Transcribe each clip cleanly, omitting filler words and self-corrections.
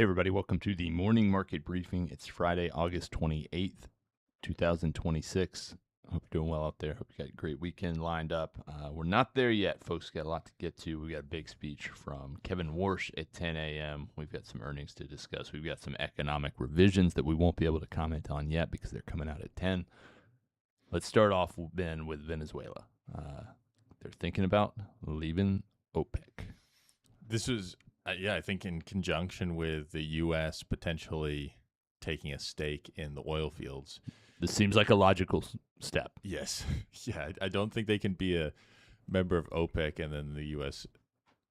Hey, everybody. Welcome to the morning market briefing. It's Friday, August 28th, 2026. Hope you're doing well out there. Hope you got a great weekend lined up. We're not there yet, folks. Got a lot to get to. We got a big speech from Kevin Warsh at 10 a.m. We've got some earnings to discuss. We've got some economic revisions that we won't be able to comment on yet because they're coming out at 10. Let's start off, Ben, with Venezuela. They're thinking about leaving OPEC. This is, I think in conjunction with the U.S. potentially taking a stake in the oil fields. This seems like a logical step. Yes. Yeah, I don't think they can be a member of OPEC and then the U.S.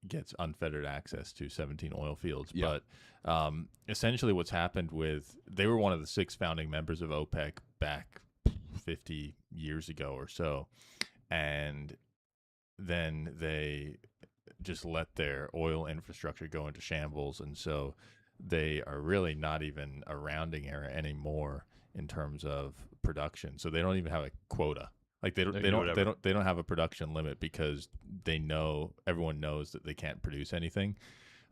gets unfettered access to 17 oil fields. Yeah. But essentially what's happened they were one of the 6 founding members of OPEC back 50 years ago or so. And then they just let their oil infrastructure go into shambles, and so they are really not even a rounding error anymore in terms of production. So they don't even have a quota. Like they don't have a production limit because everyone knows that they can't produce anything.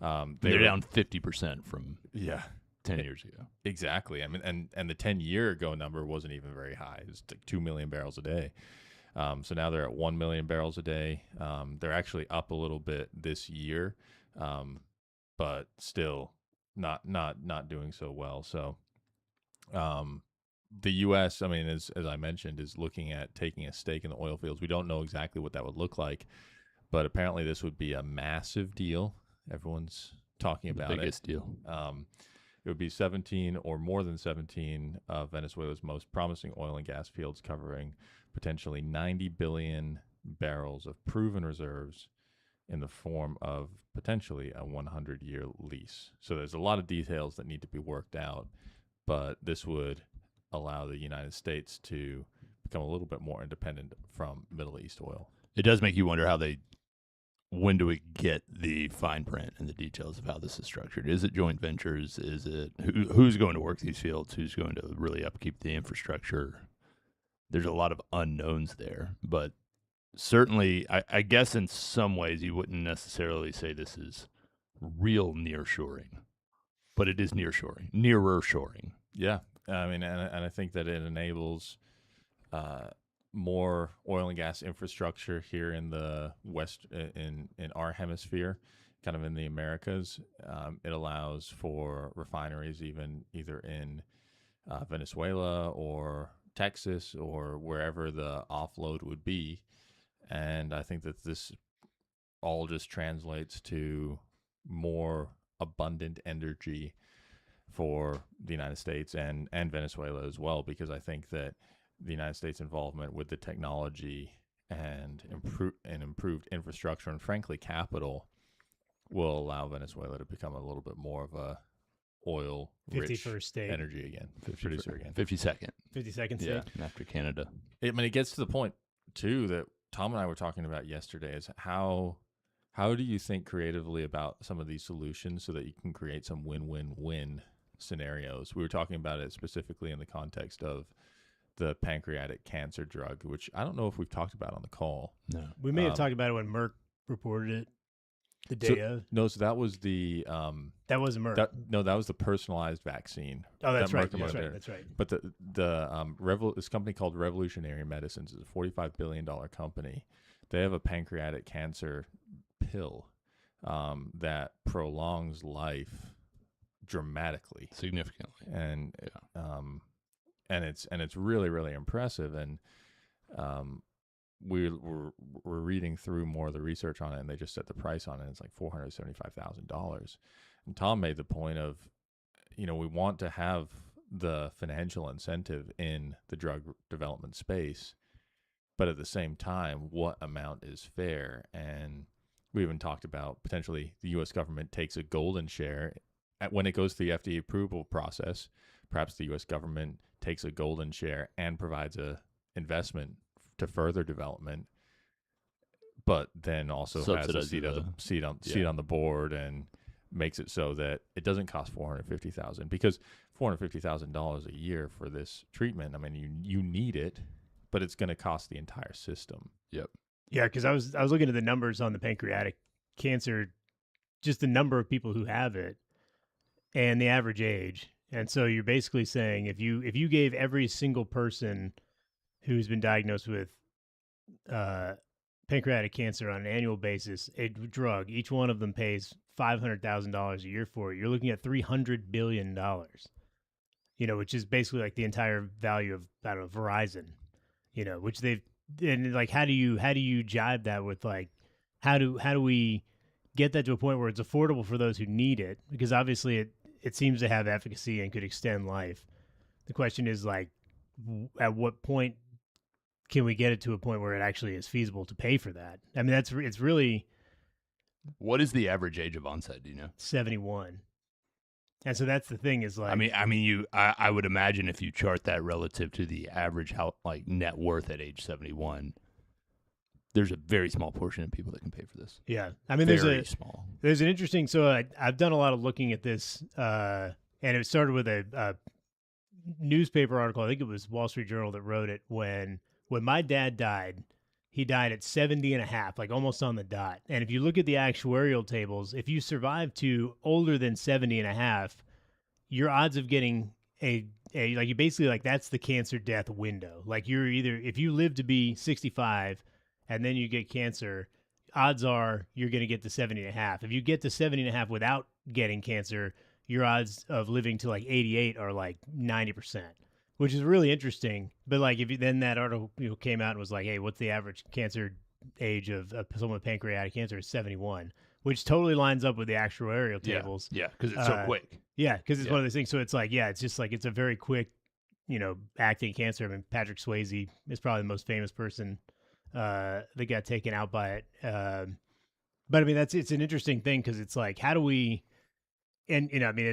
They're down 50% from 10 years ago. Exactly. I mean, and the 10-year ago number wasn't even very high. It was like 2 million barrels a day. So now they're at 1 million barrels a day. They're actually up a little bit this year, but still not doing so well. So the U.S., I mean, as I mentioned, is looking at taking a stake in the oil fields. We don't know exactly what that would look like, but apparently this would be a massive deal. Everyone's talking about it. Biggest deal. It would be 17 or more than 17 of Venezuela's most promising oil and gas fields, covering potentially 90 billion barrels of proven reserves in the form of potentially a 100-year lease. So there's a lot of details that need to be worked out, but this would allow the United States to become a little bit more independent from Middle East oil. It does make you wonder when do we get the fine print and the details of how this is structured? Is it joint ventures? Is it who's going to work these fields? Who's going to really upkeep the infrastructure? There's a lot of unknowns there, but certainly, I guess in some ways you wouldn't necessarily say this is real nearshoring, but it is nearer shoring. Yeah, I mean, and I think that it enables more oil and gas infrastructure here in the West, in our hemisphere, kind of in the Americas. It allows for refineries either in Venezuela or Texas or wherever the offload would be. And I think that this all just translates to more abundant energy for the United States and Venezuela as well, because I think that the United States involvement with the technology and improved infrastructure and frankly capital will allow Venezuela to become a little bit more of a oil 51st state energy again, producer again. 52nd. 52nd state. Yeah, after Canada. I mean, it gets to the point too that Tom and I were talking about yesterday is how do you think creatively about some of these solutions so that you can create some win-win-win scenarios? We were talking about it specifically in the context of the pancreatic cancer drug, which I don't know if we've talked about on the call. No, we may have talked about it when Merck reported it the day of. No, so that was the that wasn't Merck. That was the personalized vaccine. Oh, that's right. That's right. But this company called Revolutionary Medicines is a $45 billion company. They have a pancreatic cancer pill that prolongs life dramatically, significantly, and it's really, really impressive. And we're reading through more of the research on it, and they just set the price on it. It's like $475,000. And Tom made the point of, we want to have the financial incentive in the drug development space, but at the same time, what amount is fair? And we even talked about potentially the U.S. government takes a golden share when it goes to the FDA approval process. Perhaps the U.S. government takes a golden share and provides a investment to further development, but then also has a seat on the board and makes it so that it doesn't cost $450,000, because $450,000 a year for this treatment, I mean, you need it, but it's going to cost the entire system. Yep. Yeah, because I was looking at the numbers on the pancreatic cancer, just the number of people who have it. and the average age. And so you're basically saying if you gave every single person who's been diagnosed with pancreatic cancer on an annual basis a drug, each one of them pays $500,000 a year for it. You're looking at $300 billion, which is basically like the entire value of, I don't know, Verizon, which they've, and like, how do you jibe that with like, how do we get that to a point where it's affordable for those who need it? Because obviously it seems to have efficacy and could extend life. The question is like, at what point can we get it to a point where it actually is feasible to pay for that? I mean, it's really. What is the average age of onset? Do you know? 71. And so that's the thing is like. I would imagine if you chart that relative to the average net worth at age 71, there's a very small portion of people that can pay for this. Yeah, I mean, small. There's an interesting. So I've done a lot of looking at this, and it started with a newspaper article. I think it was Wall Street Journal that wrote it when my dad died. He died at 70 and a half, like almost on the dot. And if you look at the actuarial tables, if you survive to older than 70 and a half, your odds of getting you basically like that's the cancer death window. Like you're either, if you live to be 65 and then you get cancer, odds are you're going to get to 70 and a half. If you get to 70 and a half without getting cancer, your odds of living to like 88 are like 90%. Which is really interesting, but like then that article came out and was like, hey, what's the average cancer age of someone with pancreatic cancer? Is 71, which totally lines up with the actuarial tables. Yeah, because it's so quick. Yeah, because it's one of those things. So it's like, it's just like it's a very quick, acting cancer. I mean, Patrick Swayze is probably the most famous person that got taken out by it. But I mean, it's an interesting thing because it's like, how do we? And I mean,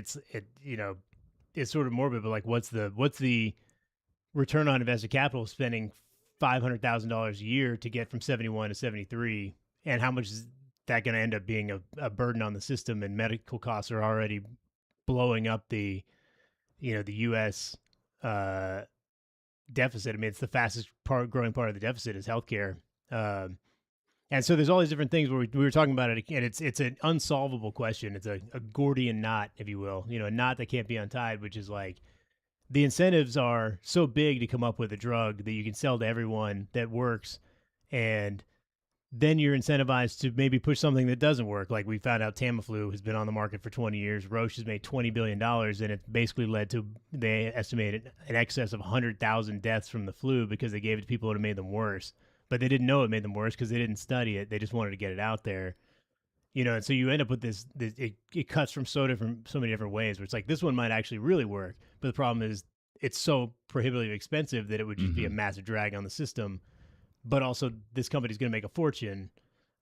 it's sort of morbid, but like, what's the return on invested capital of spending $500,000 a year to get from 71 to 73, and how much is that going to end up being a burden on the system? And medical costs are already blowing up the U.S. Deficit. I mean, it's the fastest growing part of the deficit is healthcare. And so there's all these different things where we were talking about it, and it's an unsolvable question. It's a Gordian knot, if you will, a knot that can't be untied, which is like the incentives are so big to come up with a drug that you can sell to everyone that works, and then you're incentivized to maybe push something that doesn't work. Like we found out Tamiflu has been on the market for 20 years. Roche has made $20 billion, and it basically led to, they estimated, an excess of 100,000 deaths from the flu because they gave it to people that made them worse. But they didn't know it made them worse because they didn't study it. They just wanted to get it out there, and so you end up with this it cuts from so many different ways where it's like this one might actually really work. But the problem is it's so prohibitively expensive that it would just be a massive drag on the system. But also this company's going to make a fortune.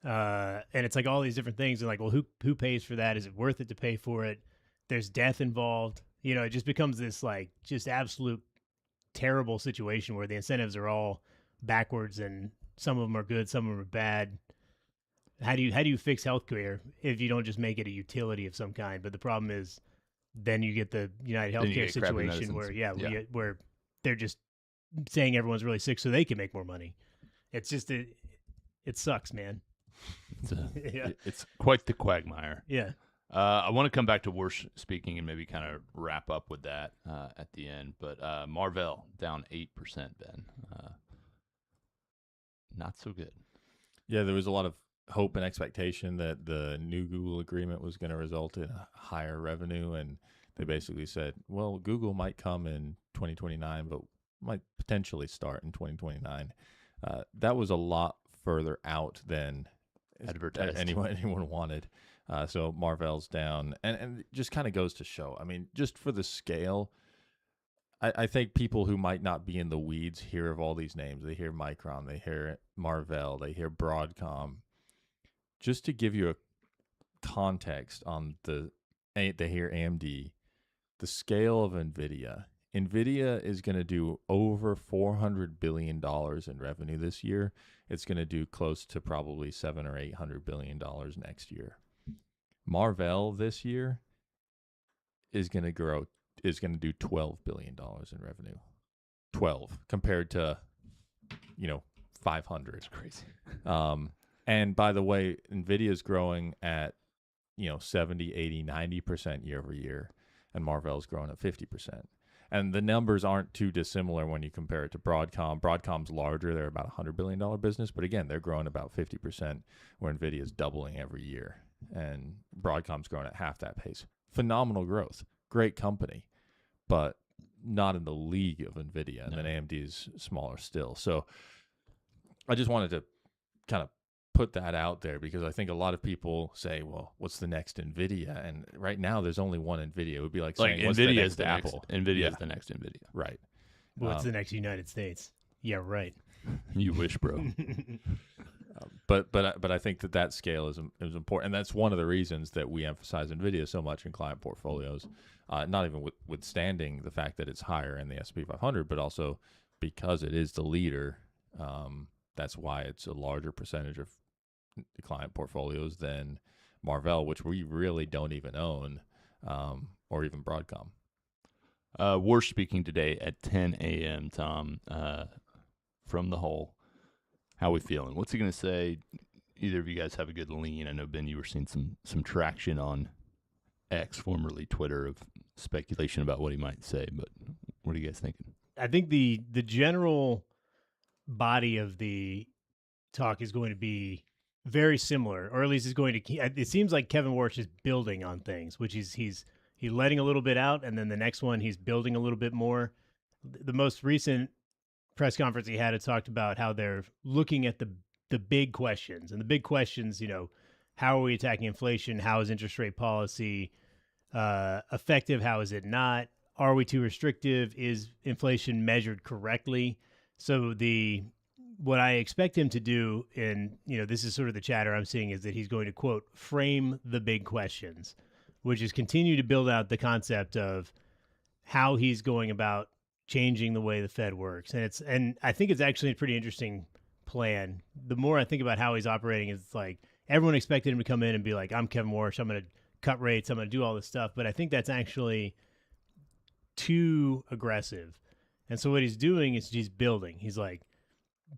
And it's like all these different things. And like, well, who pays for that? Is it worth it to pay for it? There's death involved. It just becomes this like just absolute terrible situation where the incentives are all backwards, and some of them are good, some of them are bad. How do you fix healthcare if you don't just make it a utility of some kind? But the problem is, then you get the United Healthcare situation where where they're just saying everyone's really sick so they can make more money. It's just it sucks, man. It's quite the quagmire. Yeah. I want to come back to worse speaking and maybe kind of wrap up with that at the end. But Marvell down 8%, Ben. Not so good. Yeah, there was a lot of hope and expectation that the new Google agreement was going to result in a higher revenue. And they basically said, well, Google might come in 2029, but might potentially start in 2029. That was a lot further out than advertised anyone wanted. So Marvell's down. And it just kind of goes to show, I mean, just for the scale, I think people who might not be in the weeds hear of all these names. They hear Micron, they hear Marvell, they hear Broadcom. Just to give you a context on they hear AMD, the scale of NVIDIA. NVIDIA is going to do over $400 billion in revenue this year. It's going to do close to probably $700 or $800 billion next year. Marvell this year is going to do $12 billion in revenue. 12 compared to, 500. It's crazy. And by the way, NVIDIA is growing at, 70, 80, 90% year over year. and Marvell's growing at 50%. And the numbers aren't too dissimilar when you compare it to Broadcom. Broadcom's larger. They're about a $100 billion business. But again, they're growing about 50%, where NVIDIA's doubling every year. And Broadcom's growing at half that pace. Phenomenal growth. Great company. But not in the league of NVIDIA. And then AMD is smaller still. So I just wanted to kind of put that out there, because I think a lot of people say, well, what's the next NVIDIA? And right now there's only one NVIDIA. It would be like saying, what's NVIDIA the is next the Apple? NVIDIA is the next NVIDIA. Right. What's the next United States? Yeah, right. You wish, bro. But I think that scale is important. And that's one of the reasons that we emphasize NVIDIA so much in client portfolios, not even withstanding the fact that it's higher in the S&P 500, but also because it is the leader. That's why it's a larger percentage of the client portfolios than Marvell, which we really don't even own, or even Broadcom. We're speaking today at 10 a.m., Tom, from the hole. How we feeling? What's he going to say? Either of you guys have a good lean? I know, Ben, you were seeing some traction on X, formerly Twitter, of speculation about what he might say, but what are you guys thinking? I think the general body of the talk is going to be very similar, or at least is going to. It seems like Kevin Warsh is building on things, which he's letting a little bit out, and then the next one he's building a little bit more. The most recent press conference he had, it talked about how they're looking at the big questions, and the big questions, how are we attacking inflation? How is interest rate policy effective? How is it not? Are we too restrictive? Is inflation measured correctly? So what I expect him to do, and this is sort of the chatter I'm seeing, is that he's going to, quote, frame the big questions, which is continue to build out the concept of how he's going about changing the way the Fed works. And I think it's actually a pretty interesting plan. The more I think about how he's operating, it's like everyone expected him to come in and be like, I'm Kevin Warsh, I'm going to cut rates, I'm going to do all this stuff. But I think that's actually too aggressive. And so what he's doing is he's building. He's like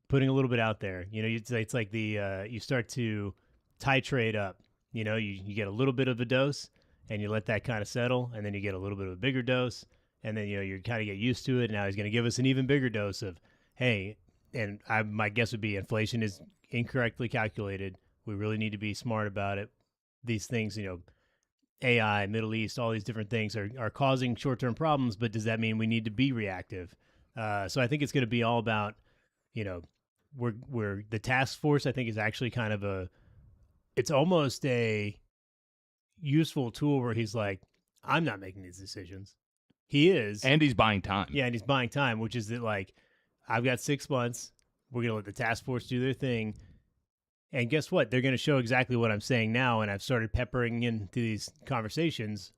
putting a little bit out there. It's like you start to titrate up. You get a little bit of a dose, and you let that kind of settle, and then you get a little bit of a bigger dose, and then you kind of get used to it. Now he's going to give us an even bigger dose of, hey, and my guess would be inflation is incorrectly calculated. We really need to be smart about it. These things, AI, Middle East, all these different things are causing short-term problems, but does that mean we need to be reactive? So I think it's going to be all about, we're the task force, I think, is actually kind of it's almost a useful tool where he's like, I'm not making these decisions. He is. And he's buying time. Yeah, and he's buying time, which is that, like, I've got 6 months. We're going to let the task force do their thing. And guess what? They're going to show exactly what I'm saying now, and I've started peppering into these conversations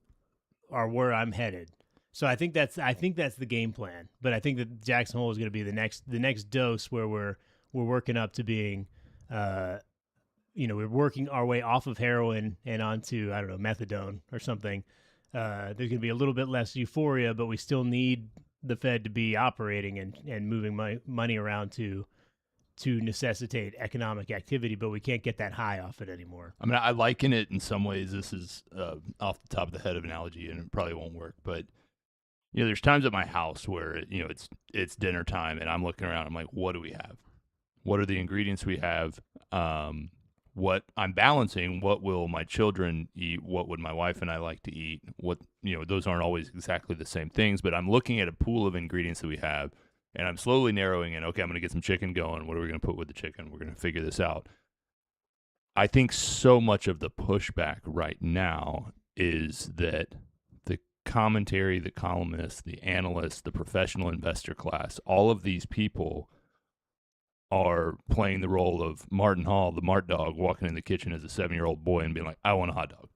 are where I'm headed. So I think that's the game plan. But I think that Jackson Hole is going to be the next dose where we're working up to being, we're working our way off of heroin and onto, I don't know, methadone or something. There's going to be a little bit less euphoria, but we still need the Fed to be operating and moving money around to necessitate economic activity, but we can't get that high off it anymore. I mean, I liken it in some ways. This is off the top of the head of analogy, and it probably won't work. But there's times at my house where it's dinner time, and I'm looking around. I'm like, what do we have? What are the ingredients we have? What I'm balancing. What will my children eat? What would my wife and I like to eat? What those aren't always exactly the same things, but I'm looking at a pool of ingredients that we have. And I'm slowly narrowing in, okay, I'm going to get some chicken going. What are we going to put with the chicken? We're going to figure this out. I think so much of the pushback right now is that the commentary, the columnists, the analysts, the professional investor class, all of these people are playing the role of Martin Hall, the Mart dog, walking in the kitchen as a 7-year-old boy and being like, I want a hot dog.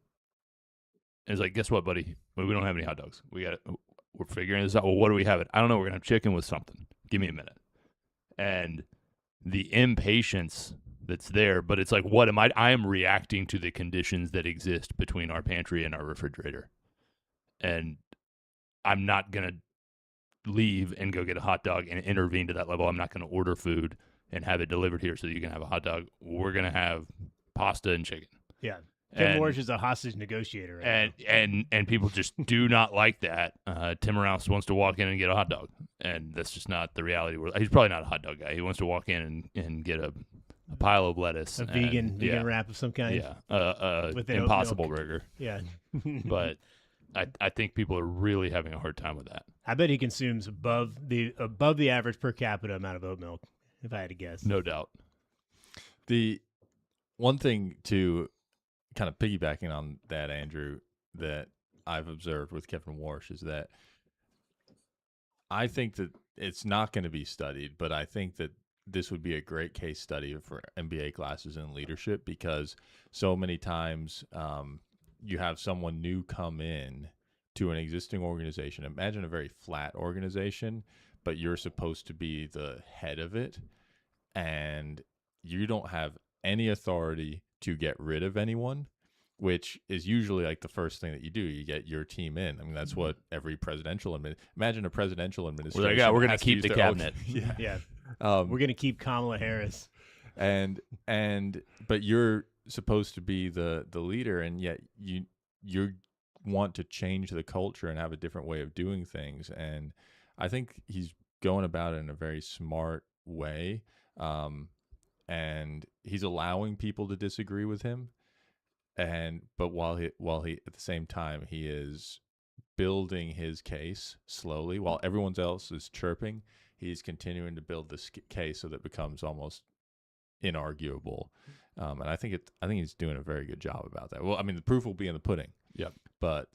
And it's like, guess what, buddy? We don't have any hot dogs. We're figuring this out. Well, what do we have? I don't know. We're going to have chicken with something. Give me a minute. And the impatience that's there, but it's like, what am I? I am reacting to the conditions that exist between our pantry and our refrigerator. And I'm not going to leave and go get a hot dog and intervene to that level. I'm not going to order food and have it delivered here so that you can have a hot dog. We're going to have pasta and chicken. Yeah. Kevin Warsh is a hostage negotiator right now. And people just do not like that. Tim Rouse wants to walk in and get a hot dog, and that's just not the reality. He's probably not a hot dog guy. He wants to walk in and get a pile of lettuce. A vegan wrap of some kind. Yeah. With Impossible Burger. Yeah. But I think people are really having a hard time with that. I bet he consumes above the average per capita amount of oat milk, if I had to guess. No doubt. The one thing to kind of piggybacking on that, Andrew, that I've observed with Kevin Warsh is that I think that it's not going to be studied, but I think that this would be a great case study for MBA classes in leadership, because so many times you have someone new come in to an existing organization. Imagine a very flat organization, but you're supposed to be the head of it, and you don't have any authority to get rid of anyone, which is usually like the first thing that you do. You get your team in. I mean, that's what every presidential imagine a presidential administration. We're going to keep the cabinet. Yeah. We're going to keep Kamala Harris. But you're supposed to be the leader, and yet you want to change the culture and have a different way of doing things. And I think he's going about it in a very smart way. And he's allowing people to disagree with him. But while he at the same time, he is building his case slowly while everyone else is chirping. He's continuing to build this case so that it becomes almost inarguable. And I think he's doing a very good job about that. Well, I mean, the proof will be in the pudding. Yep. But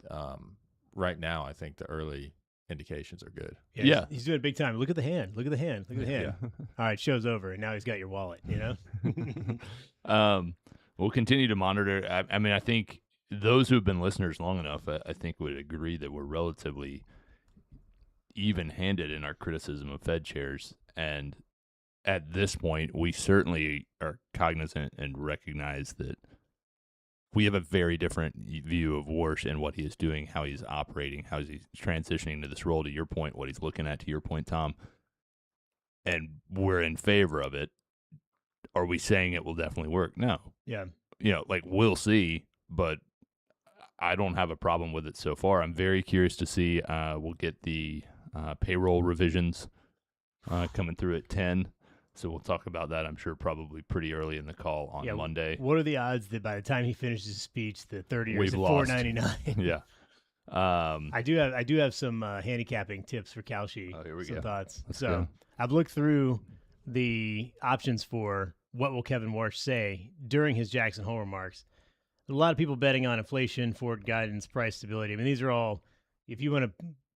right now, I think the early indications are good. Yeah. He's doing it big time. Look at the hand. Look at the hand. Yeah. All right, show's over, and now he's got your wallet, We'll continue to monitor. I mean, I think those who have been listeners long enough, I think would agree that we're relatively even-handed in our criticism of Fed chairs. And at this point, we certainly are cognizant and recognize that we have a very different view of Warsh and what he is doing, how he's operating, how he's transitioning to this role, to your point, what he's looking at, to your point, Tom. And we're in favor of it. Are we saying it will definitely work? No. Yeah. We'll see, but I don't have a problem with it so far. I'm very curious to see. We'll get the payroll revisions coming through at 10. So we'll talk about that, I'm sure, probably pretty early in the call on Monday. What are the odds that by the time he finishes his speech, the 30 is at $4.99? Yeah. I do have some handicapping tips for Kalshi. Oh, here we some go. Thoughts. Let's so go. I've looked through the options for what will Kevin Warsh say during his Jackson Hole remarks. A lot of people betting on inflation, forward guidance, price stability. I mean, these are all, if you want to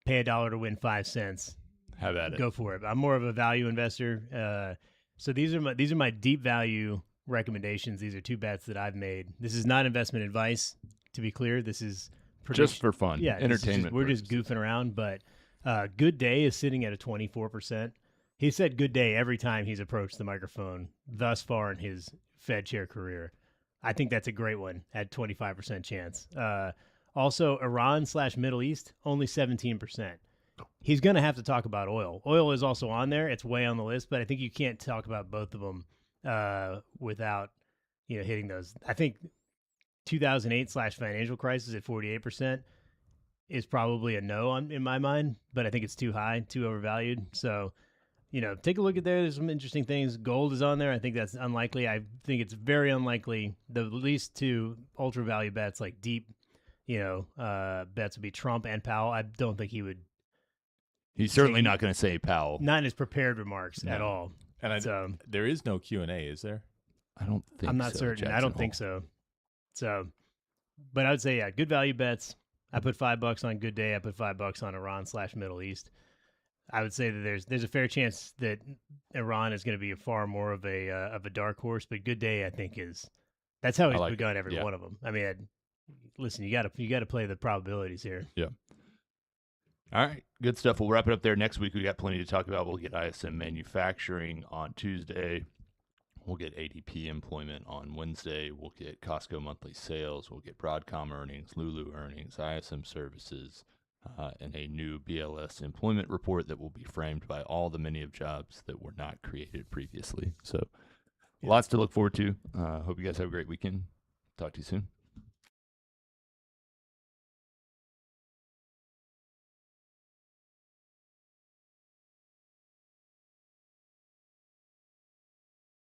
pay $1 to win 5 cents, have at it. Go for it. I'm more of a value investor. So these are my deep value recommendations. These are two bets that I've made. This is not investment advice, to be clear. This is just for fun. Yeah, entertainment. We're just goofing around. But Good Day is sitting at a 24%. He said good day every time he's approached the microphone thus far in his Fed chair career. I think that's a great one at 25% chance. Also, Iran/Middle East, only 17%. He's going to have to talk about oil. Oil is also on there. It's way on the list, but I think you can't talk about both of them without hitting those. I think 2008/financial crisis at 48% is probably a no in my mind, but I think it's too high, too overvalued. So, take a look at there. There's some interesting things. Gold is on there. I think that's unlikely. I think it's very unlikely. The least two ultra value bets, like deep, bets would be Trump and Powell. I don't think he would. He's certainly not going to say Powell. Not in his prepared remarks at all. And there is no Q&A, is there? I don't think so. I'm not certain. I don't think so. So, but I would say, good value bets. I put $5 on Good Day. I put $5 on Iran/Middle East. I would say that there's a fair chance that Iran is going to be far more of a dark horse, but Good Day, I think, that's how he's begun every one of them. I mean, listen, you got to play the probabilities here. Yeah. All right, good stuff. We'll wrap it up there. Next week we got plenty to talk about. We'll get ISM manufacturing on Tuesday. We'll get ADP employment on Wednesday. We'll get Costco monthly sales. We'll get Broadcom earnings, Lulu earnings, ISM services, and a new BLS employment report that will be framed by all the many of jobs that were not created previously. So lots to look forward to. Hope you guys have a great weekend. Talk to you soon.